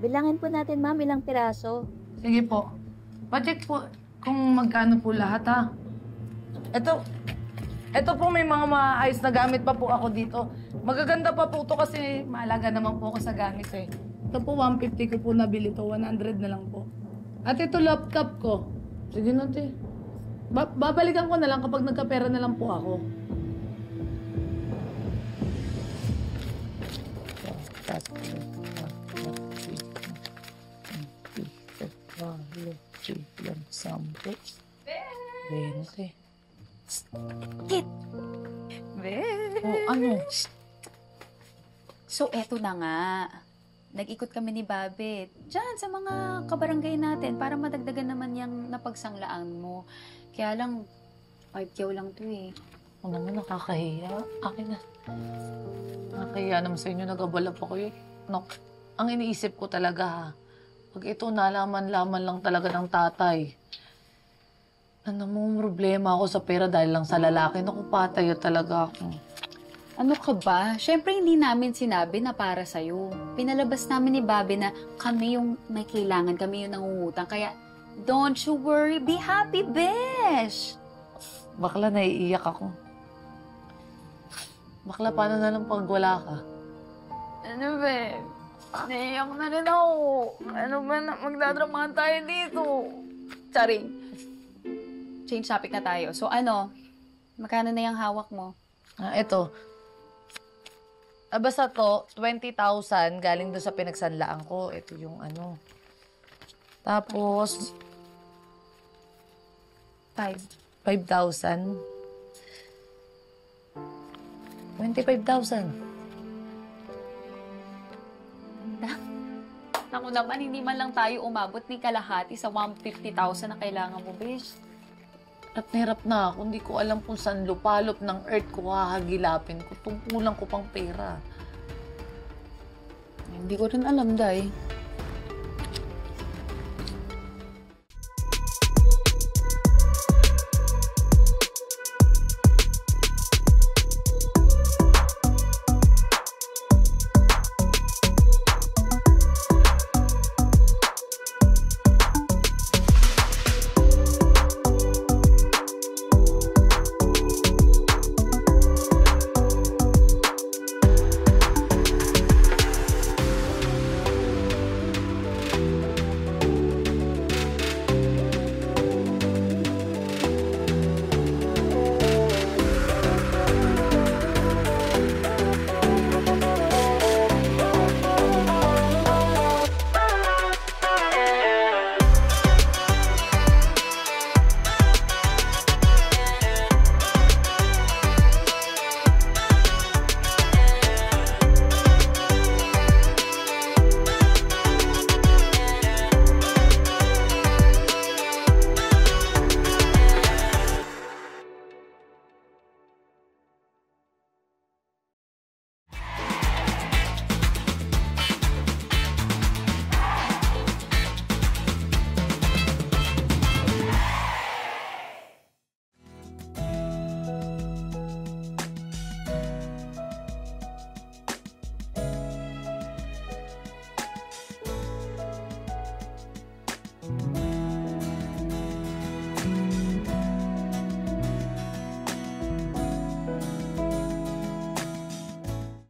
Bilangin po natin, ma'am, ilang piraso. Sige po. Pa-check po kung magkano po lahat, ha? Ito po may mga maayos na gamit pa po ako dito. Magaganda pa po ito kasi maalaga naman po ako sa gamit eh. Ito po 150 ko po nabili to, 100 na lang po. At ito laptop ko. Sige na, te. Babalikan ko na lang kapag nagkapera na lang po ako. Kit! Be! Oh, ano? So, eto na nga. Nag-ikot kami ni Babet dyan sa mga kabarangay natin para madagdagan naman yung napagsanglaan mo. Kaya lang, 5K lang to eh. Ako naman nakakahiya. Akin na. Nakakahiya naman sa inyo. Nag-abala pa ko eh. No, ang iniisip ko talaga ha. Pag ito nalaman-laman lang talaga ng tatay. Ano mo problema ako sa pera dahil lang sa lalaki. Naku, patayo talaga ako. Ano ka ba? Siyempre, hindi namin sinabi na para sa'yo. Pinalabas namin ni Bobby na kami yung may kailangan, kami yung nangungutang. Kaya, don't you worry. Be happy, besh! Bakla, naiiyak ako. Bakla, paano na lang pag wala ka? Ano ba? Naiyak na rin ako. Ano ba na magdadramahan tayo dito? Charing. Change topic na tayo. So ano, magkano na yung hawak mo? Ito. Basta to, 20,000 galing doon sa pinagsanlaan ko. Ito yung ano. Tapos, 5,000. 25,000. Naku naman, hindi man lang tayo umabot ni kalahati sa 150,000 na kailangan mo, besh. Hirap na ako. Hindi ko alam kung saan lupalop ng earth ko hahagilapin ko. Tungkulang ko pang pera. Hindi ko rin alam, Day.